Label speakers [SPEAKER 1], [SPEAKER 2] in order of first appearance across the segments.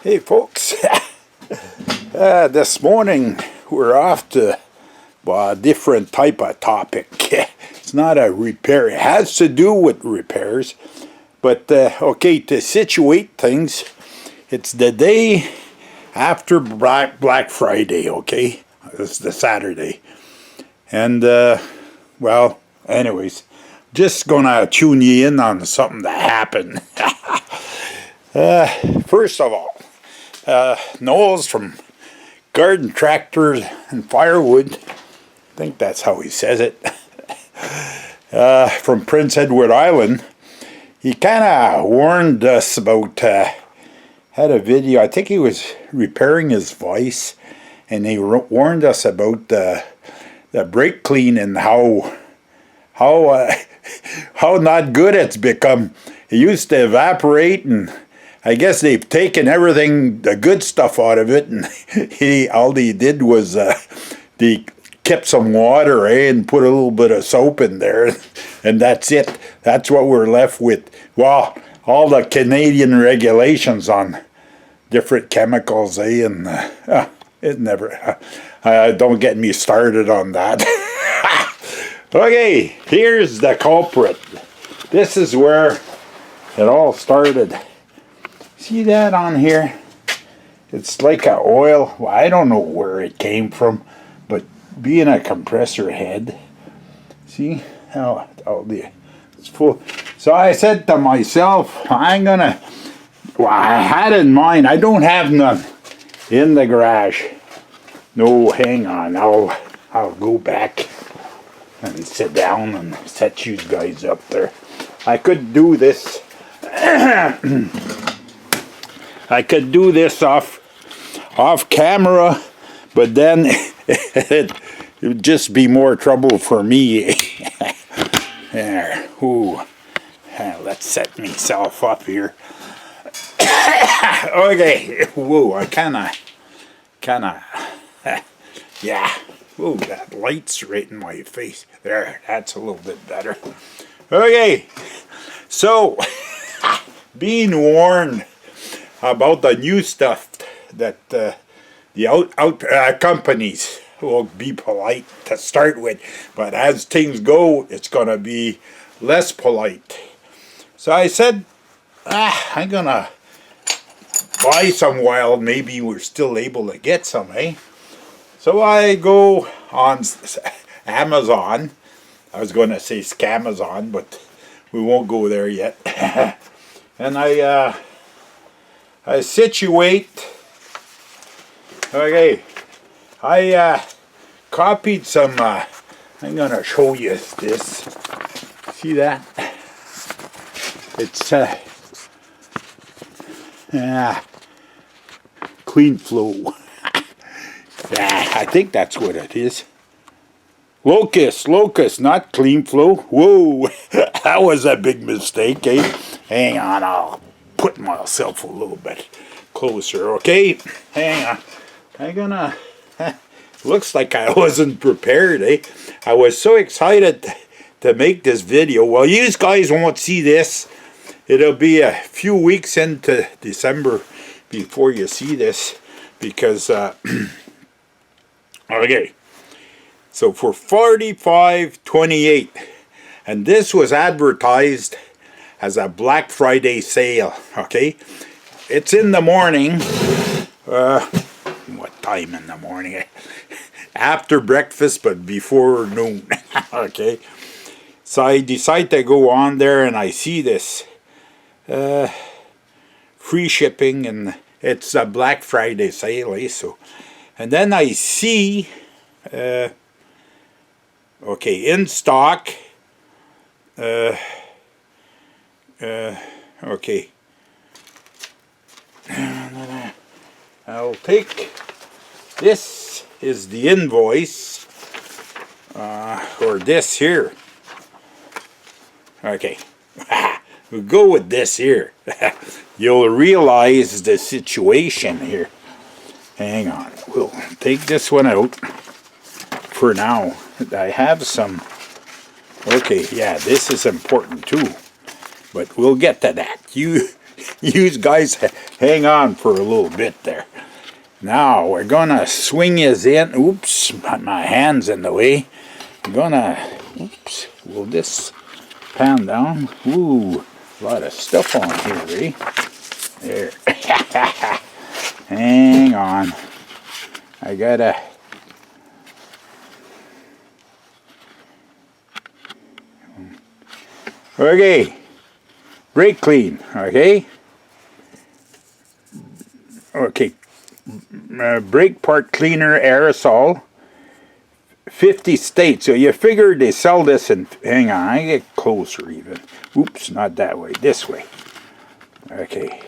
[SPEAKER 1] Hey folks, this morning we're off to a different type of topic. It's not a repair, it has to do with repairs, but okay, to situate things, it's the day after Black Friday, okay? It's the Saturday. And, well, anyways, just gonna tune you in on something that happened. First of all, Noel's from Garden Tractors and Firewood, I think that's how he says it, from Prince Edward Island. He kind of warned us about, had a video, I think he was repairing his voice, and he warned us about the brake clean and how not good it's become. It used to evaporate, and I guess they've taken everything, the good stuff out of it, and all he did was they kept some water, and put a little bit of soap in there, and that's it. That's what we're left with. Well, all the Canadian regulations on different chemicals, and it never. Don't get me started on that. Okay, here's the culprit. This is where it all started. See that on here? It's like a oil. Well, I don't know where it came from, but being a compressor head, see how it's full. So I said to myself, well, I had in mind, I don't have none in the garage. No, hang on, I'll go back and sit down and set you guys up there. I could do this. I could do this off camera, but then it would just be more trouble for me. There. Ooh. Let's set myself up here. Okay. Whoa, I kinda yeah. Ooh, that light's right in my face. There, that's a little bit better. Okay. So, being warned about the new stuff that the companies will be polite to start with, but as things go, it's going to be less polite. So I said, I'm going to buy some while maybe we're still able to get some, eh? So I go on Amazon. I was going to say Scamazon, but we won't go there yet. And I situate. Okay, I copied some. I'm gonna show you this. See that? It's Clean Flow. I think that's what it is. Locust, not Clean Flow. Whoa, that was a big mistake, eh? Hang on, I'll put myself a little bit closer, okay? Hang on. I'm gonna... Looks like I wasn't prepared, eh? I was so excited to make this video. Well, you guys won't see this. It'll be a few weeks into December before you see this, because... okay. So for $45.28, and this was advertised as a Black Friday sale, okay? It's in the morning. What time in the morning? After breakfast, but before noon, okay? So I decide to go on there, and I see this free shipping, and it's a Black Friday sale, eh? So, and then I see... okay, in stock. Okay. I'll take, this is the invoice, or this here. Okay. We'll go with this here. You'll realize the situation here. Hang on. We'll take this one out for now. I have some... Okay, yeah, this is important too. But we'll get to that. You guys hang on for a little bit there. Now we're gonna swing his in. Oops, my hand's in the way. I'm gonna, oops, will this pan down? Ooh, a lot of stuff on here, eh? There. Hang on. I gotta. Okay. Brake clean, okay? Okay. Brake part cleaner aerosol. 50 states. So you figure they sell this in, hang on, I get closer even. Oops, not that way, this way. Okay.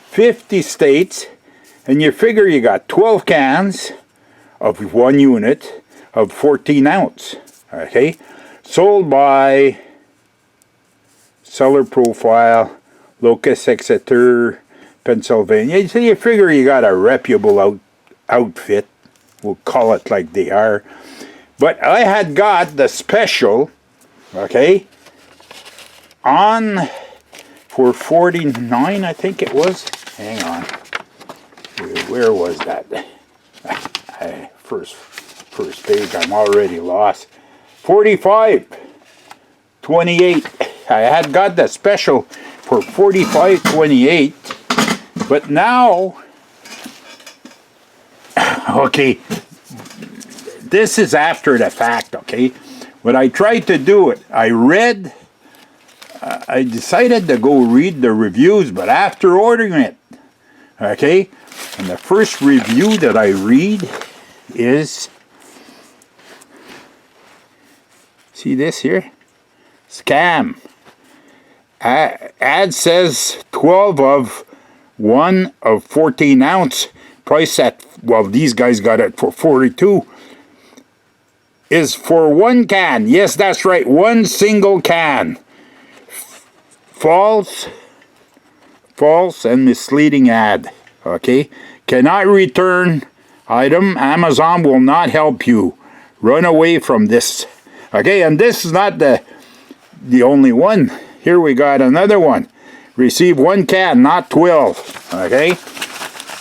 [SPEAKER 1] 50 states, and you figure you got 12 cans of 1 unit of 14 ounce. Okay. Sold by Seller Profile, Locus Exeter, Pennsylvania. So you figure you got a reputable outfit. We'll call it like they are. But I had got the special, okay, on for $49, I think it was. Hang on. Where was that? First page, I'm already lost. $45.28. I had got the special for $45.28. But now, okay, this is after the fact, okay? When I tried to do it, I decided to go read the reviews, but after ordering it, okay? And the first review that I read is, see this here? Scam. Ad says 12 of 1 of 14 ounce. Price at, well, these guys got it for 42. Is for 1 can. Yes, that's right. 1 single can. False and misleading ad. Okay. Cannot return item. Amazon will not help you. Run away from this. Okay, and this is not the only one. Here we got another one. Receive 1 can, not 12. Okay,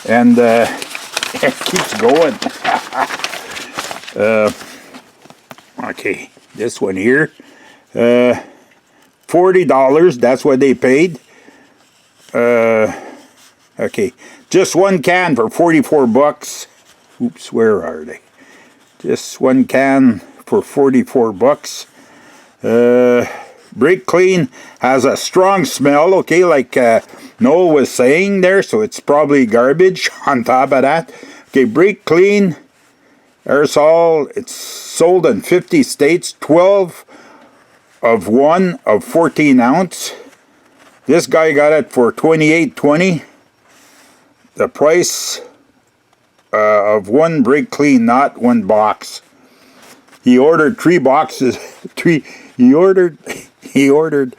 [SPEAKER 1] and it keeps going. Okay, this one here, $40. That's what they paid. Okay, just 1 can for $44. Oops, where are they? Just 1 can for $44. Brake clean has a strong smell, okay, like Noel was saying there, so it's probably garbage on top of that. Okay, brake clean aerosol, it's sold in 50 states, 12 of 1 of 14 ounce. This guy got it for $28.20. The price of 1 brake clean, not 1 box. He ordered 3 boxes. He ordered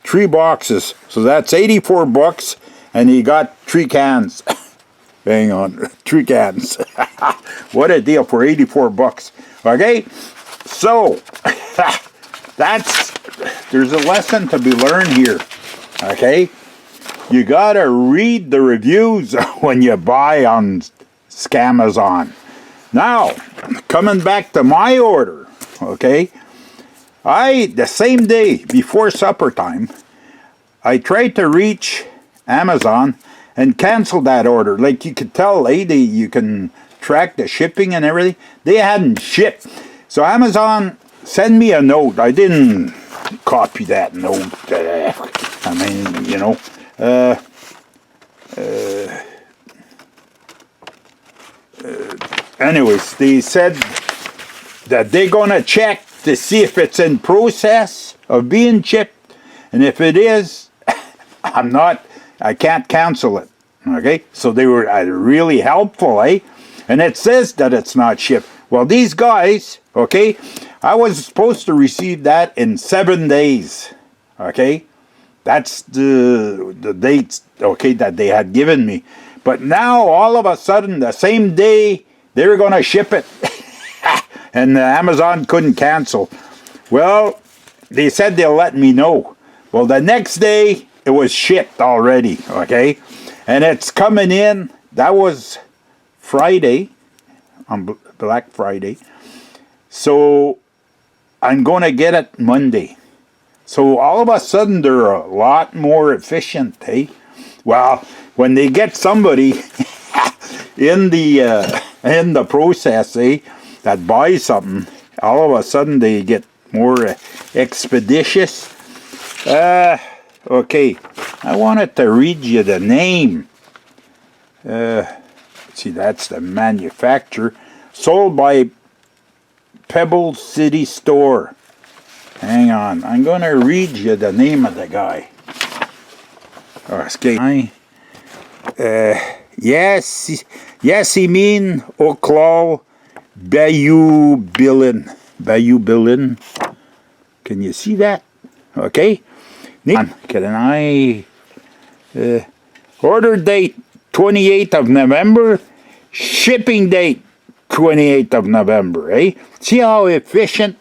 [SPEAKER 1] 3 boxes, so that's $84, and he got 3 cans. Hang on, 3 cans. What a deal for $84. Okay, so there's a lesson to be learned here. Okay, you gotta read the reviews when you buy on Scamazon. Now, coming back to my order, okay, the same day before supper time, I tried to reach Amazon and cancel that order. Like you could tell, lady, you can track the shipping and everything. They hadn't shipped. So Amazon sent me a note. I didn't copy that note. I mean, you know. Anyways, they said that they're going to check to see if it's in process of being shipped. And if it is, I can't cancel it. Okay? So they were really helpful, eh? And it says that it's not shipped. Well, these guys, okay, I was supposed to receive that in 7 days. Okay? That's the dates, okay, that they had given me. But now, all of a sudden, the same day, they were going to ship it. And Amazon couldn't cancel. Well, they said they'll let me know. Well, the next day, it was shipped already, okay? And it's coming in, that was Friday, on Black Friday. So I'm going to get it Monday. So all of a sudden they're a lot more efficient, eh? Well, when they get somebody in the process, eh, that buys something, all of a sudden they get more expeditious. Okay, I wanted to read you the name. See, that's the manufacturer. Sold by Pebble City Store. Hang on, I'm going to read you the name of the guy. Okay. Yasemin Oklal Bayou Bilin. Can you see that? Okay. Can I? Order date 28th of November. Shipping date 28th of November. Eh? See how efficient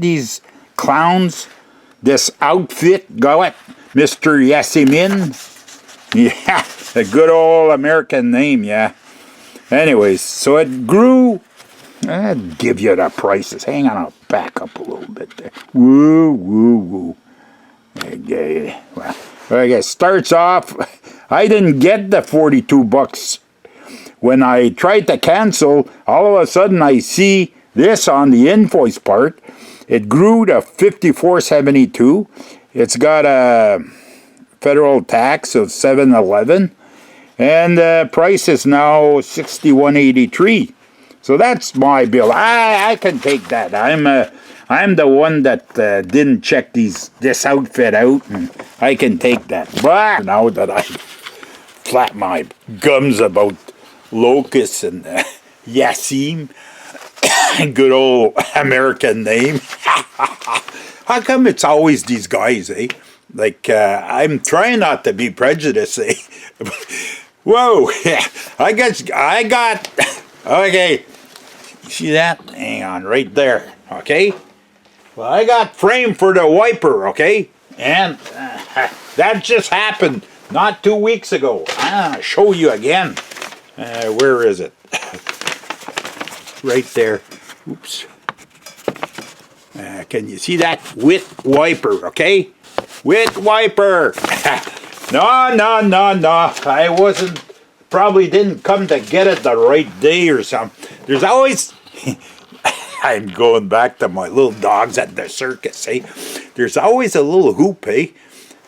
[SPEAKER 1] these clowns, this outfit got, Mr. Yasemin. Yeah, a good old American name, yeah. Anyways, so it grew. I'd give you the prices. Hang on, I'll back up a little bit there. Woo. Okay, well, I guess starts off, I didn't get the $42. When I tried to cancel, all of a sudden I see this on the invoice part. It grew to $54.72. It's got a federal tax of $7.11, and the price is now $61.83. So that's my bill. I can take that. I'm the one that didn't check this outfit out, and I can take that. But now that I flap my gums about Locust and Yasim, good old American name. How come it's always these guys, eh? Like, I'm trying not to be prejudiced, eh? Whoa, I got, okay, see that? Hang on, right there, okay? Well, I got framed for the wiper, okay? And that just happened not 2 weeks ago. I'll show you again. Where is it? Right there. Oops. Can you see that? With wiper, okay? With wiper. No. I probably didn't come to get it the right day or something. There's always, I'm going back to my little dogs at the circus, eh? There's always a little hoop, eh?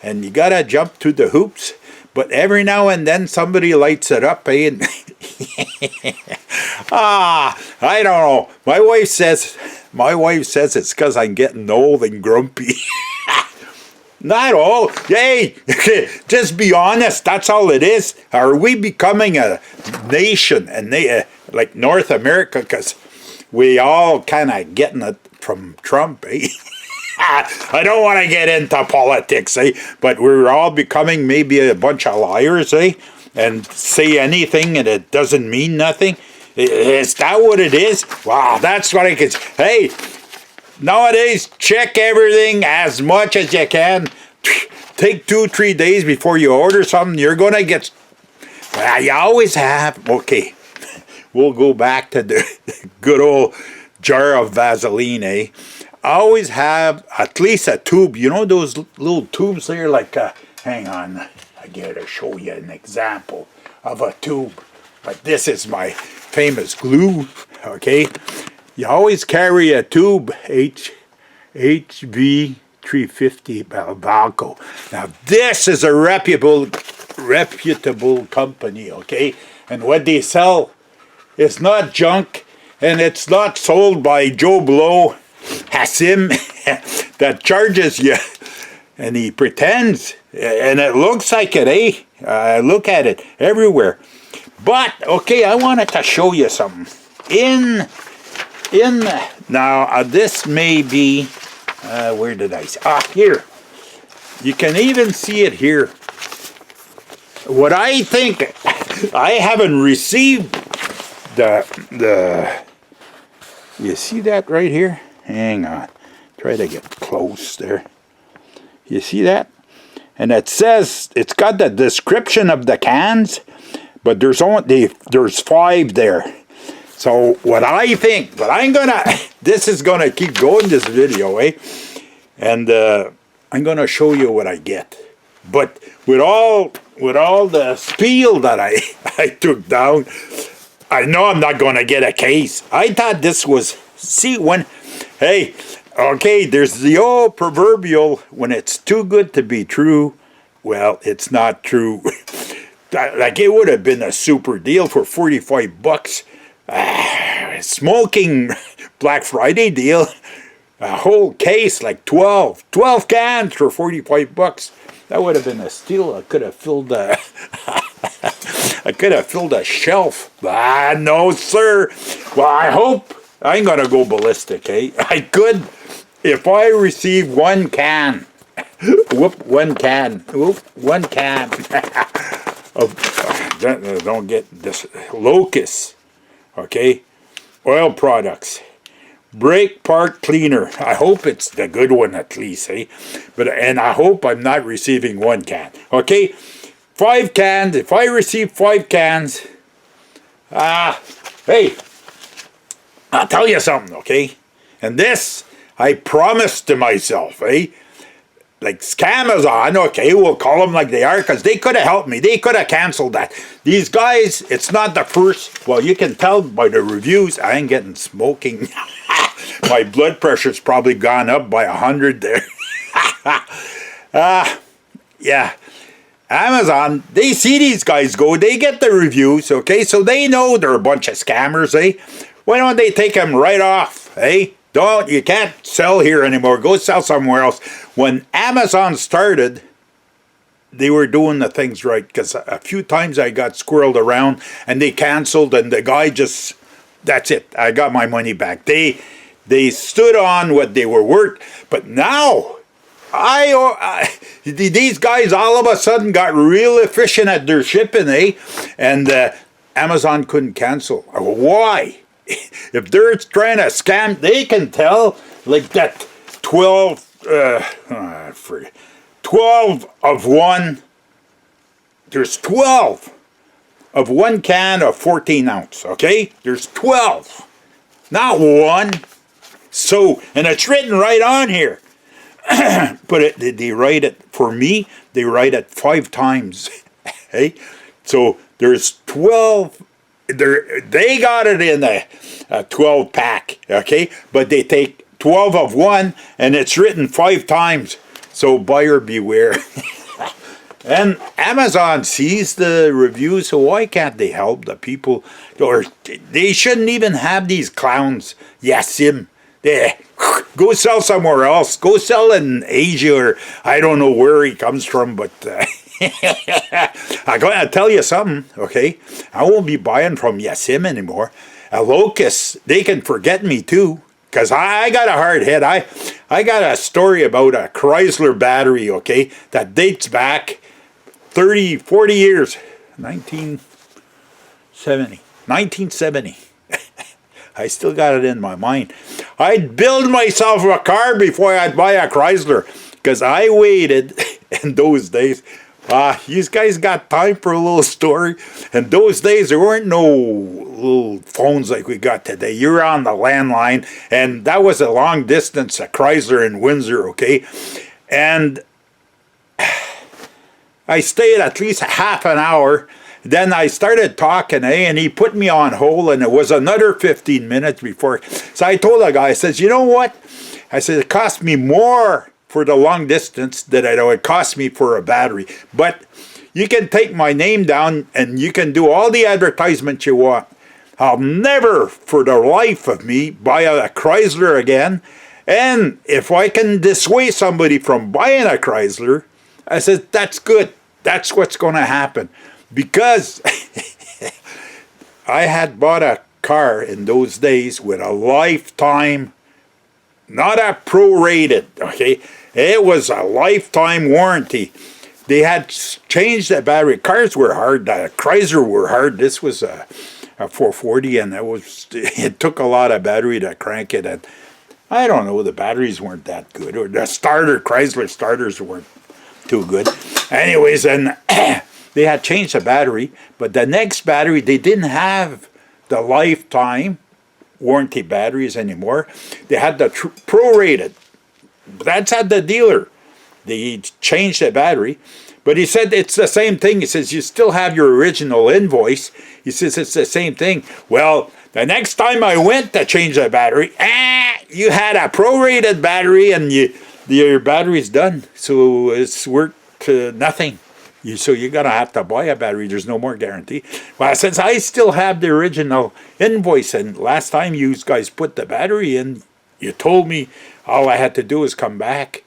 [SPEAKER 1] And you gotta jump to the hoops. But every now and then somebody lights it up, eh? And I don't know. My wife says it's because I'm getting old and grumpy. Not all. Hey, just be honest. That's all it is. Are we becoming a nation, and like North America? Because we all kind of getting it from Trump, eh? I don't want to get into politics, eh? But we're all becoming maybe a bunch of liars, eh? And say anything and it doesn't mean nothing. Is that what it is? Wow, that's what I can say. Hey, nowadays, check everything as much as you can. Take 2-3 days before you order something. You're going to get... Well, you always have... Okay, we'll go back to the good old jar of Vaseline, eh? I always have at least a tube. You know those little tubes there? Like, hang on. I gotta show you an example of a tube. But this is my famous glue, okay? You always carry a tube, HV350 Balco. Now this is a reputable company, okay? And what they sell is not junk, and it's not sold by Joe Blow, Hassim, that charges you, and he pretends, and it looks like it, eh? Look at it everywhere. But okay, I wanted to show you something. Now this may be, where did I see? Here. You can even see it here. What I think, I haven't received the. You see that right here? Hang on. Try to get close there. You see that? And it says, it's got the description of the cans, but there's 5 there. So what I think, but this is gonna keep going, this video, eh? And I'm gonna show you what I get. But with all the spiel that I took down, I know I'm not gonna get a case. I thought this was, hey, okay, there's the old proverbial, when it's too good to be true, well, it's not true. Like, it would have been a super deal for $45. Smoking Black Friday deal. A whole case, like 12 cans for $45. That would have been a steal. I could have filled a shelf. No, sir. Well, I hope I'm gonna go ballistic, eh? I could, if I receive 1 can. Whoop, 1 can. Whoop, 1 can. Don't get this. Locust. Okay? Oil products. Brake part cleaner. I hope it's the good one at least, eh? And I hope I'm not receiving 1 can. Okay? 5 cans. If I receive 5 cans, hey, I'll tell you something, okay? And this, I promised to myself, eh? Like Scamazon, okay, we'll call them like they are, because they could have helped me. They could have canceled that. These guys, it's not the first. Well, you can tell by the reviews, I ain't getting smoking. My blood pressure's probably gone up by 100 there. Yeah. Amazon, they see these guys go, they get the reviews, okay? So they know they're a bunch of scammers, eh? Why don't they take them right off, eh? You can't sell here anymore. Go sell somewhere else. When Amazon started, they were doing the things right, because a few times I got squirreled around and they canceled, and the guy just, that's it. I got my money back. They stood on what they were worth. But now, these guys all of a sudden got real efficient at their shipping, eh? And Amazon couldn't cancel. Why? If they're trying to scam, they can tell, like that 12 of 1, there's 12 of 1 can of 14 ounce, okay? There's 12, not 1. So, and it's written right on here. But they write it, for me, they write it 5 times, hey? So there's 12. They got it in a 12 pack, okay? But they take 12 of 1, and it's written 5 times. So buyer beware. And Amazon sees the reviews, so why can't they help the people? Or they shouldn't even have these clowns. Yasim. Go sell somewhere else. Go sell in Asia, or I don't know where he comes from, but... I'm going to tell you something, okay? I won't be buying from Yasim anymore. A Locust, they can forget me too, because I got a hard head. I got a story about a Chrysler battery, okay, that dates back 30, 40 years. 1970. I still got it in my mind. I'd build myself a car before I'd buy a Chrysler, because I waited in those days. These guys got time for a little story. In those days, there weren't no little phones like we got today. You were on the landline, and that was a long distance, a Chrysler in Windsor, okay? And I stayed at least half an hour. Then I started talking, and he put me on hold, and it was another 15 minutes before. So I told the guy, I says, you know what? I said, it cost me more for the long distance that it would cost me for a battery. But you can take my name down and you can do all the advertisements you want. I'll never, for the life of me, buy a Chrysler again. And if I can dissuade somebody from buying a Chrysler, I said, that's good. That's what's going to happen. Because I had bought a car in those days with a lifetime, not a prorated, okay? It was a lifetime warranty. They had changed the battery. Cars were hard. The Chrysler were hard. This was a 440, and it took a lot of battery to crank it. And I don't know, the batteries weren't that good, or the Chrysler starters weren't too good. Anyways, then they had changed the battery, but the next battery, they didn't have the lifetime warranty batteries anymore. They had the prorated. That's at the dealer. They changed the battery. But he said it's the same thing. He says, you still have your original invoice. He says it's the same thing. Well, the next time I went to change the battery, you had a prorated battery and your battery's done. So it's worth nothing. So you're going to have to buy a battery. There's no more guarantee. Well, since I still have the original invoice, and last time you guys put the battery in, you told me all I had to do is come back.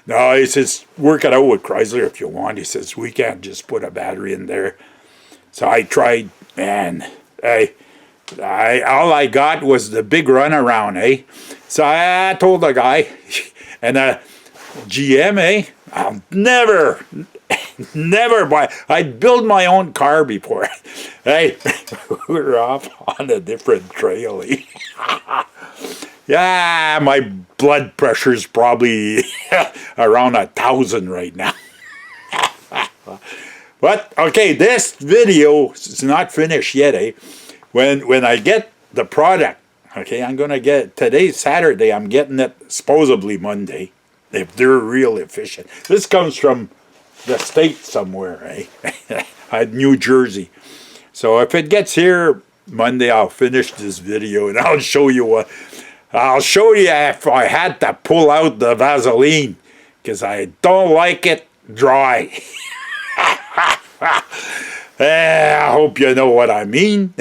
[SPEAKER 1] No, he says, work it out with Chrysler if you want. He says, we can't just put a battery in there. So I tried, and all I got was the big runaround, eh? So I told the guy, and GM, I'll never buy. I'd build my own car before. Hey, we're off on a different trail. Eh? Yeah, my blood pressure's probably around 1,000 right now. But okay, this video is not finished yet, eh? When I get the product, okay, I'm gonna get today's Saturday. I'm getting it supposedly Monday, if they're real efficient. This comes from the States somewhere, eh? New Jersey. So if it gets here Monday, I'll finish this video and I'll show you what. I'll show you if I had to pull out the Vaseline, because I don't like it dry. I hope you know what I mean.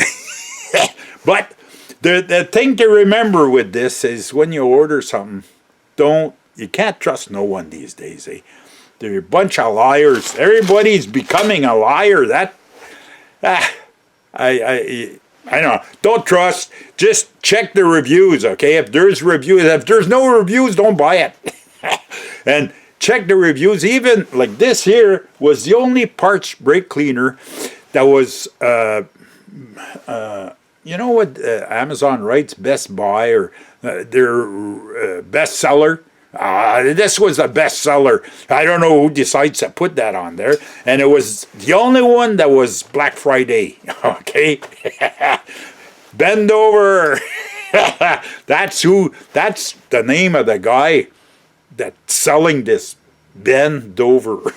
[SPEAKER 1] But the thing to remember with this is when you order something, you can't trust no one these days. Eh? They're a bunch of liars. Everybody's becoming a liar. I don't know. Don't trust. Just check the reviews, okay? If there's reviews, if there's no reviews, don't buy it. And check the reviews. Even like this here was the only parts brake cleaner that was, you know what Amazon writes, Best Buy or their best seller. This was a bestseller. I don't know who decides to put that on there. And it was the only one that was Black Friday. Okay? Bend over. That's the name of the guy that's selling this. Bend over.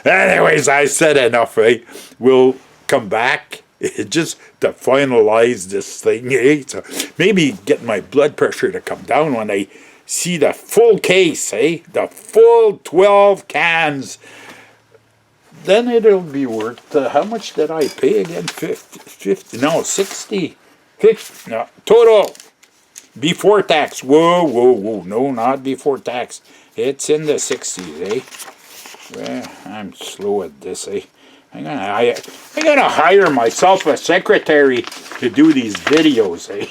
[SPEAKER 1] Anyways, I said enough, eh? We'll come back just to finalize this thing, eh? So maybe get my blood pressure to come down when I see the full case, eh? The full 12 cans. Then it'll be worth, how much did I pay again? 50, no, 60, 50, no, total, before tax. Whoa, no, not before tax. It's in the 60s, eh? Well, I'm slow at this, eh? I'm gonna hire myself a secretary to do these videos, eh?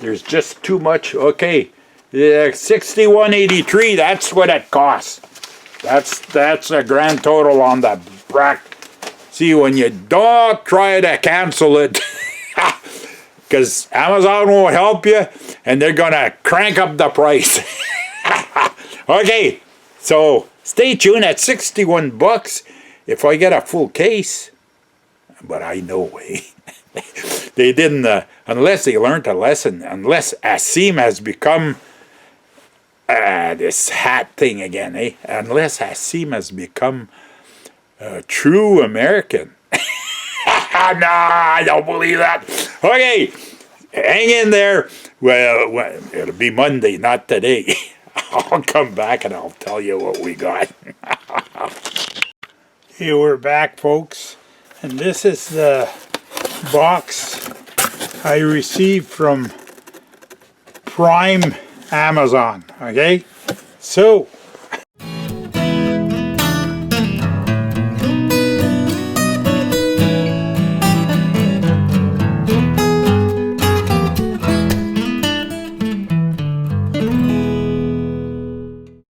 [SPEAKER 1] There's just too much. Okay, $61.83. That's what it costs. That's a grand total on the brack. See, when you don't try to cancel it, because Amazon won't help you, and they're gonna crank up the price. Okay, so stay tuned at $61 if I get a full case. But I know, eh? They didn't, unless they learned a lesson, unless Asim has become this hat thing again, eh? Unless Asim has become a true American. No, I don't believe that. Okay, hang in there. Well, it'll be Monday, not today. I'll come back and I'll tell you what we got. Hey, we're back, folks. And this is the box I received from Prime Amazon, okay? So,